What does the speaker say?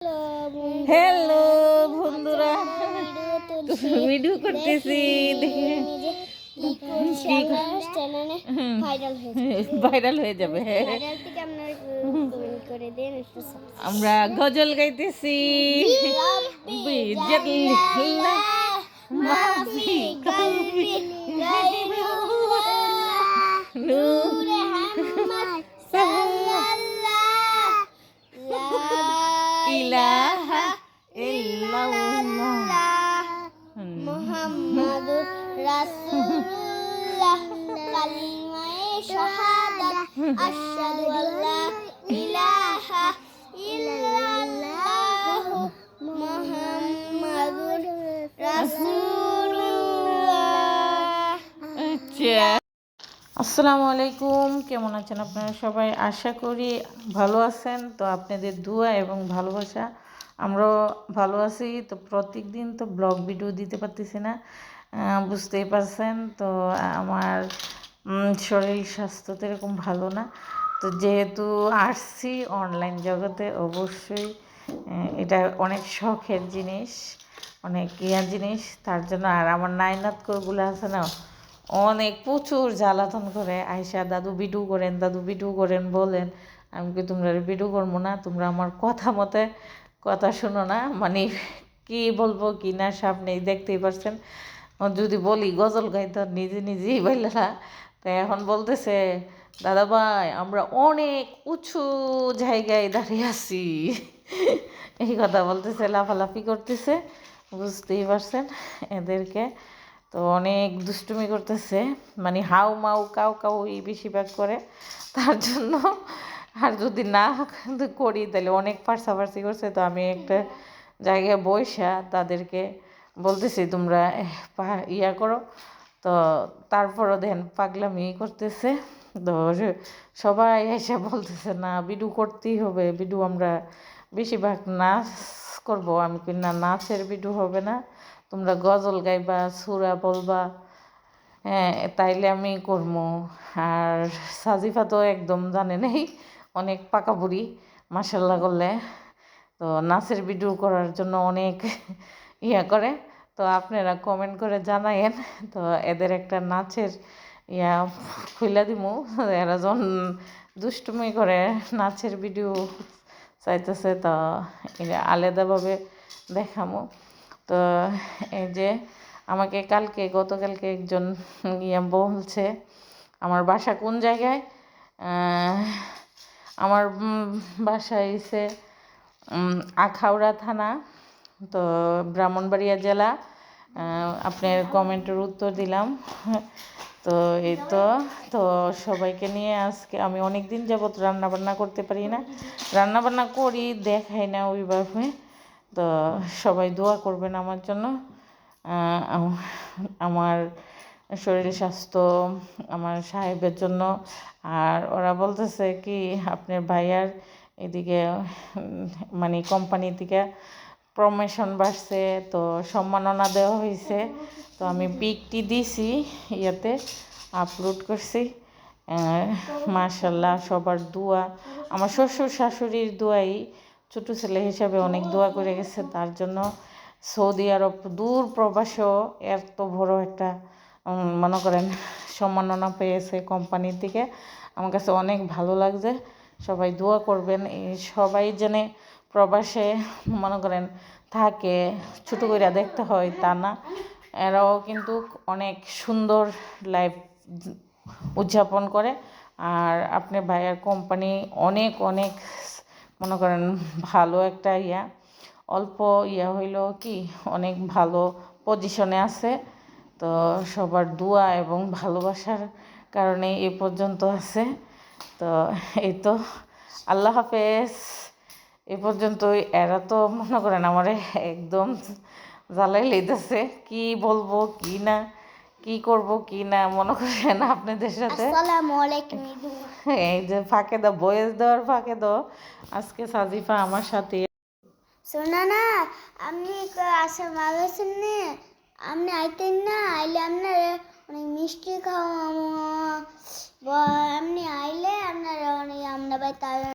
Hello বন্ধুরা, video করতেছি দেখে ভাইরাল হয়ে যাবে। আমরা গজল গাইতেছি। ইলাহা ইল্লাল্লাহ মুহাম্মাদুর রাসূলুল্লাহ কালিমায়ে শাহাদাত আশহাদু আল্লা ইলাহা ইল্লাল্লাহ মুহাম্মাদুর রাসূলুল্লাহ। আচ্ছা, আসসালামু আলাইকুম। কেমন আছেন আপনারা সবাই? আশা করি ভালো আছেন। তো আপনাদের দোয়া এবং ভালোবাসা আমরাও ভালো আছি। তো প্রত্যেক দিন তো ব্লগ ভিডিও দিতে পারতেছি না, বুঝতেই পারছেন। তো আমার শরীর স্বাস্থ্য তো এরকম ভালো না। তো যেহেতু আসছি অনলাইন জগতে, অবশ্যই এটা অনেক শখের জিনিস, অনেক জিনিস। তার জন্য আর আমার নাইনাতকরগুলো আছে না, অনেক প্রচুর জ্বালাতন করে। আয়সা দাদু ভিডিও করেন, দাদু ভিডিও করেন বলেন। আমি কি তোমরা ভিডিও করবো না? তোমরা আমার কথা মতে কথা শোনো না, মানে কি বলবো কি না সামনেই দেখতেই পারছেন। যদি বলি গজল গাই তো নিজে নিজেই বললা। তো এখন বলতেছে দাদা ভাই আমরা অনেক উঁচু জায়গায় দাঁড়িয়ে আছি, এই কথা বলতেছে, লাফালাফি করতেছে। বুঝতেই পারছেন এদেরকে। তো অনেক দুষ্টুমি করতেছে, মানে হাউ মাউ কাউ কাউ এই বেশিরভাগ করে। তার জন্য আর যদি না করি তাহলে অনেক পার্সাপার্সি করছে। তো আমি একটা জায়গায় বইসা তাদেরকে বলতেছি তোমরা ইয়া করো। তো তারপরও দেখেন পাগলামি করতেছে। তো সবাই এসে বলতেছে না ভিডিও করতেই হবে, ভিডিও আমরা বেশিরভাগ নাচ করবো। আমি কি না, নাচের ভিডিও হবে না, তোমরা গজল গাইবা, সুরা বলবা, হ্যাঁ তাইলে আমি করবো। আর সাজিফা তো একদম জানে নেই, অনেক পাকা বুড়ি মাশাল্লাহ করলে। তো নাচের ভিডিও করার জন্য অনেক করে। তো আপনারা কমেন্ট করে জানায়েন। তো এদের একটা নাচের খুলে দিমু, এরা যখন দুষ্টুমি করে নাচের ভিডিও চাইতেছে, তো আলাদাভাবে দেখামো। তো এই যে আমাকে গতকালকে একজন বলছে আমার বাসা কোন জায়গায়। আমার বাসা এসে আখাউড়া থানা, তো ব্রাহ্মণবাড়িয়া জেলা। আপনার কমেন্টের উত্তর দিলাম। তো এই তো সবাইকে নিয়ে আজকে আমি অনেক দিন যাবৎ রান্নাবান্না করতে পারি না, রান্নাবান্না করি দেখাই না ওইভাবে। তো সবাই দোয়া করবেন আমার জন্য, আমার শরীর স্বাস্থ্য, আমার সাহেবের জন্য। আর ওরা বলতেছে কি আপনার ভাইয়ার এদিকে মানে কোম্পানি থেকে প্রমোশন বাড়ছে, তো সম্মাননা দেওয়া হয়েছে। তো আমি পিকটি দিছি, আপলোড করছি। মাশাল্লাহ সবার দোয়া, আমার শ্বশুর শাশুড়ির দোয়াই ছোটো ছেলে হিসাবে অনেক দোয়া করে গেছে। তার জন্য সৌদি আরব দূর প্রবাসেও এত বড় একটা মনে করেন সম্মাননা পেয়েছে কোম্পানির থেকে। আমার কাছে অনেক ভালো লাগছে। সবাই দোয়া করবেন, এই সবাই জেনে প্রবাসে মনে করেন থাকে, ছোটো করে দেখতে হয় তা না, এরাও কিন্তু অনেক সুন্দর লাইফ উদযাপন করে। আর আপনার ভাইয়ার কোম্পানি অনেক অনেক মনে করেন ভালো একটা অল্প হইল কি অনেক ভালো পজিশনে আছে। তো সবার দোয়া এবং ভালোবাসার কারণে এ পর্যন্ত আছে। তো এই তো আল্লাহ হাফেজ। এ পর্যন্তই। এরা তো মনে করেন আমার একদম জ্বালাই লেগেছে, কি বলবো কি না, কি করব কি না, মনে করেন আপনাদের সাথে এই যে ফাঁকে দাও, বয়েস দেওয়ার ফাঁকে দাও। আজকে সাজিফা আমার সাথে শোনা না, আপনি আসা ভালো আছেন না? আপনি আইতেন না, আইলে আপনার অনেক মিষ্টি খাওয়া, আপনি আইলে আপনার অনেক আমরা